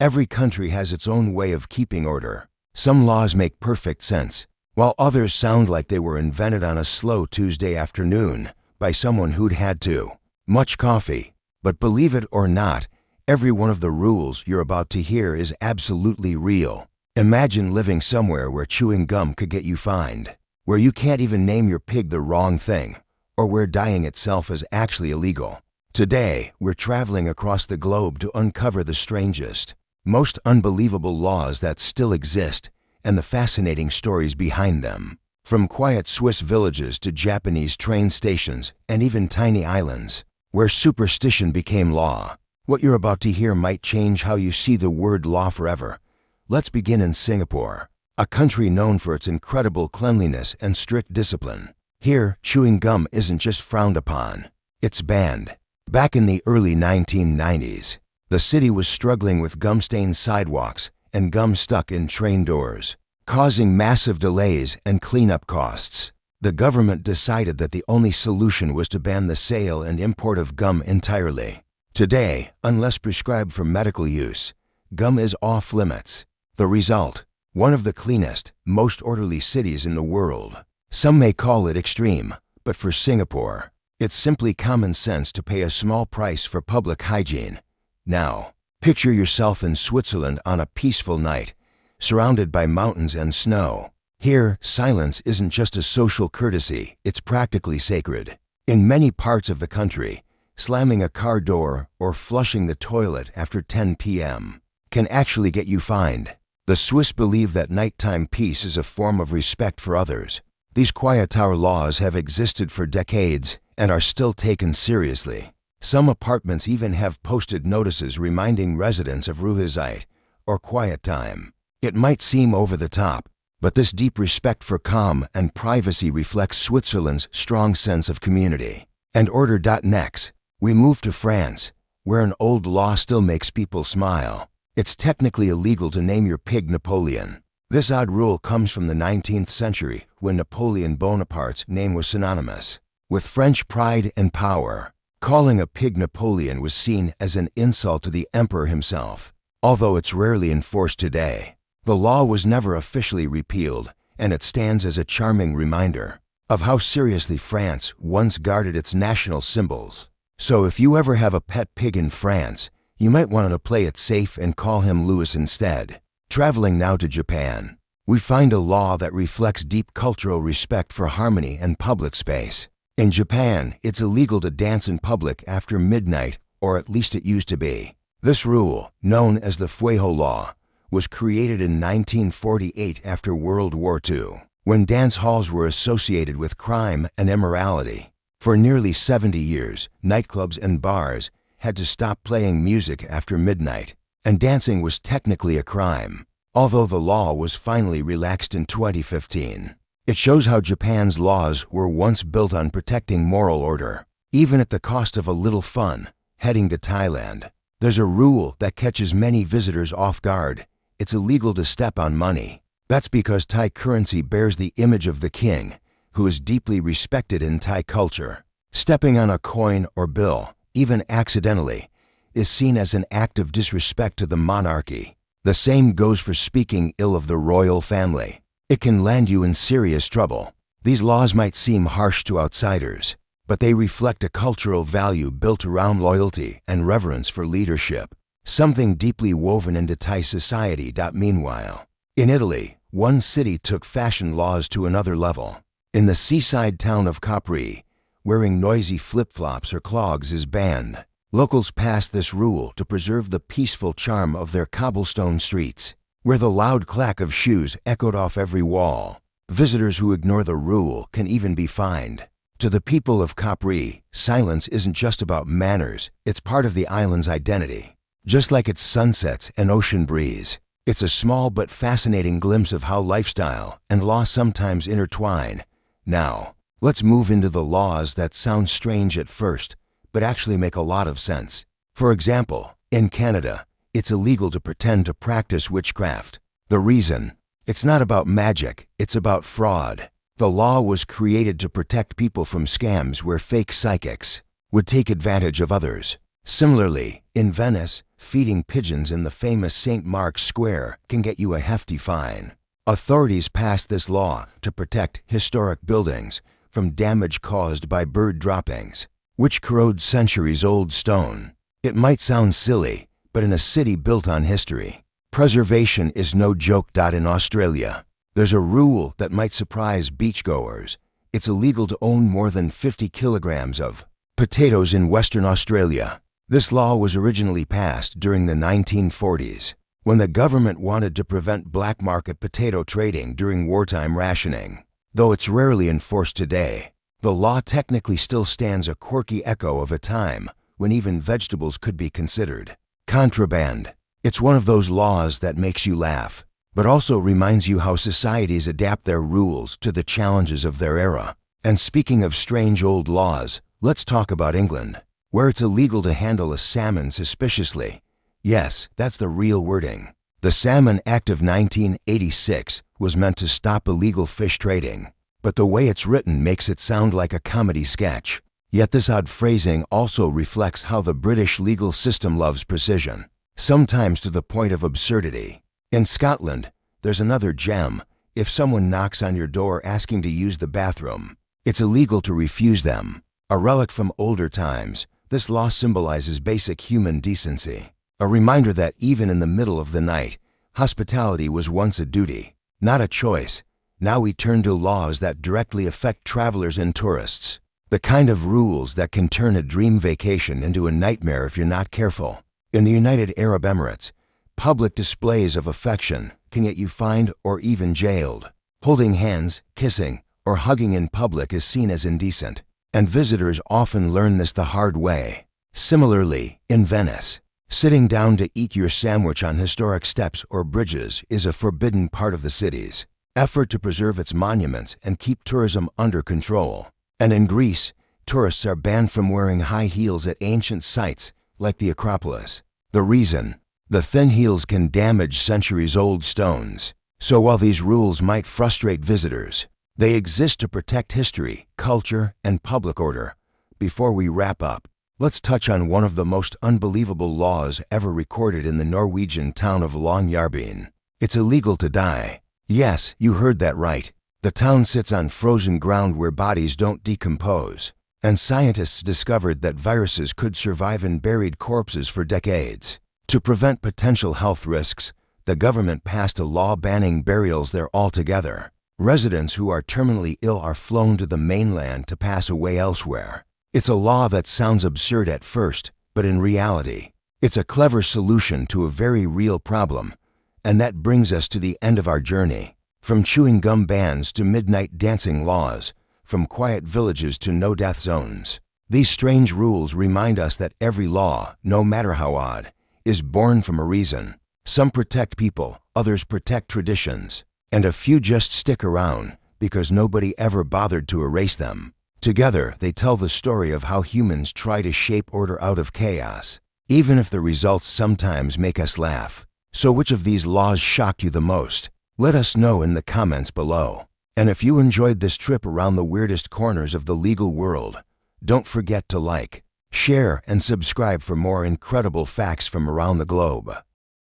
Every country has its own way of keeping order. Some laws make perfect sense, while others sound like they were invented on a slow Tuesday afternoon by someone who'd had too much coffee. But believe it or not, every one of the rules you're about to hear is absolutely real. Imagine living somewhere where chewing gum could get you fined, where you can't even name your pig the wrong thing, or where dyeing itself is actually illegal. Today, we're traveling across the globe to uncover the strangest, most unbelievable laws that still exist and the fascinating stories behind them. From quiet Swiss villages to Japanese train stations and even tiny islands, where superstition became law. What you're about to hear might change how you see the word law forever. Let's begin in Singapore, a country known for its incredible cleanliness and strict discipline. Here, chewing gum isn't just frowned upon, it's banned. Back in the early 1990s, the city was struggling with gum-stained sidewalks and gum stuck in train doors, causing massive delays and cleanup costs. The government decided that the only solution was to ban the sale and import of gum entirely. Today, unless prescribed for medical use, gum is off limits. The result, one of the cleanest, most orderly cities in the world. Some may call it extreme, but for Singapore, it's simply common sense to pay a small price for public hygiene. Now, picture yourself in Switzerland on a peaceful night, surrounded by mountains and snow. Here, silence isn't just a social courtesy, it's practically sacred. In many parts of the country, slamming a car door or flushing the toilet after 10 p.m. can actually get you fined. The Swiss believe that nighttime peace is a form of respect for others. These quiet tower laws have existed for decades and are still taken seriously. Some apartments even have posted notices reminding residents of Ruhezeit, or quiet time. It might seem over the top, but this deep respect for calm and privacy reflects Switzerland's strong sense of community and order. Next, we move to France, where an old law still makes people smile. It's technically illegal to name your pig Napoleon. This odd rule comes from the 19th century, when Napoleon Bonaparte's name was synonymous with French pride and power. Calling a pig Napoleon was seen as an insult to the emperor himself. Although it's rarely enforced today, the law was never officially repealed, and it stands as a charming reminder of how seriously France once guarded its national symbols. So if you ever have a pet pig in France, you might want to play it safe and call him Louis instead. Traveling now to Japan, we find a law that reflects deep cultural respect for harmony and public space. In Japan, it's illegal to dance in public after midnight, or at least it used to be. This rule, known as the Fueho Law, was created in 1948 after World War II, when dance halls were associated with crime and immorality. For nearly 70 years, nightclubs and bars had to stop playing music after midnight, and dancing was technically a crime, although the law was finally relaxed in 2015. It shows how Japan's laws were once built on protecting moral order, even at the cost of a little fun. Heading to Thailand, there's a rule that catches many visitors off guard. It's illegal to step on money. That's because Thai currency bears the image of the king, who is deeply respected in Thai culture. Stepping on a coin or bill, even accidentally, is seen as an act of disrespect to the monarchy. The same goes for speaking ill of the royal family. It can land you in serious trouble. These laws might seem harsh to outsiders, but they reflect a cultural value built around loyalty and reverence for leadership, something deeply woven into Thai society. Meanwhile, in Italy, one city took fashion laws to another level. In the seaside town of Capri, wearing noisy flip-flops or clogs is banned. Locals passed this rule to preserve the peaceful charm of their cobblestone streets, where the loud clack of shoes echoed off every wall. Visitors who ignore the rule can even be fined. To the people of Capri, silence isn't just about manners, it's part of the island's identity. Just like its sunsets and ocean breeze, it's a small but fascinating glimpse of how lifestyle and law sometimes intertwine. Now, let's move into the laws that sound strange at first, but actually make a lot of sense. For example, in Canada, it's illegal to pretend to practice witchcraft. The reason? It's not about magic, it's about fraud. The law was created to protect people from scams where fake psychics would take advantage of others. Similarly, in Venice, feeding pigeons in the famous St. Mark's Square can get you a hefty fine. Authorities passed this law to protect historic buildings from damage caused by bird droppings, which corrode centuries-old stone. It might sound silly, but in a city built on history, preservation is no joke. In Australia, there's a rule that might surprise beachgoers. It's illegal to own more than 50 kilograms of potatoes in Western Australia. This law was originally passed during the 1940s, when the government wanted to prevent black market potato trading during wartime rationing. Though it's rarely enforced today, the law technically still stands a quirky echo of a time when even vegetables could be considered contraband. It's one of those laws that makes you laugh, but also reminds you how societies adapt their rules to the challenges of their era. And speaking of strange old laws, let's talk about England, where it's illegal to handle a salmon suspiciously. Yes, that's the real wording. The Salmon Act of 1986 was meant to stop illegal fish trading, but the way it's written makes it sound like a comedy sketch. Yet this odd phrasing also reflects how the British legal system loves precision, sometimes to the point of absurdity. In Scotland, there's another gem. If someone knocks on your door asking to use the bathroom, it's illegal to refuse them. A relic from older times, this law symbolizes basic human decency, a reminder that even in the middle of the night, hospitality was once a duty, not a choice. Now we turn to laws that directly affect travelers and tourists, the kind of rules that can turn a dream vacation into a nightmare if you're not careful. In the United Arab Emirates, public displays of affection can get you fined or even jailed. Holding hands, kissing, or hugging in public is seen as indecent, and visitors often learn this the hard way. Similarly, in Venice, sitting down to eat your sandwich on historic steps or bridges is a forbidden part of the city's effort to preserve its monuments and keep tourism under control. And in Greece, tourists are banned from wearing high heels at ancient sites like the Acropolis. The reason? The thin heels can damage centuries-old stones. So while these rules might frustrate visitors, they exist to protect history, culture, and public order. Before we wrap up, let's touch on one of the most unbelievable laws ever recorded in the Norwegian town of Longyearbyen. It's illegal to die. Yes, you heard that right. The town sits on frozen ground where bodies don't decompose, and scientists discovered that viruses could survive in buried corpses for decades. To prevent potential health risks, the government passed a law banning burials there altogether. Residents who are terminally ill are flown to the mainland to pass away elsewhere. It's a law that sounds absurd at first, but in reality, it's a clever solution to a very real problem. And that brings us to the end of our journey. From chewing gum bans to midnight dancing laws, from quiet villages to no-death zones, these strange rules remind us that every law, no matter how odd, is born from a reason. Some protect people, others protect traditions, and a few just stick around because nobody ever bothered to erase them. Together, they tell the story of how humans try to shape order out of chaos, even if the results sometimes make us laugh. So which of these laws shocked you the most? Let us know in the comments below. And if you enjoyed this trip around the weirdest corners of the legal world, don't forget to like, share, and subscribe for more incredible facts from around the globe.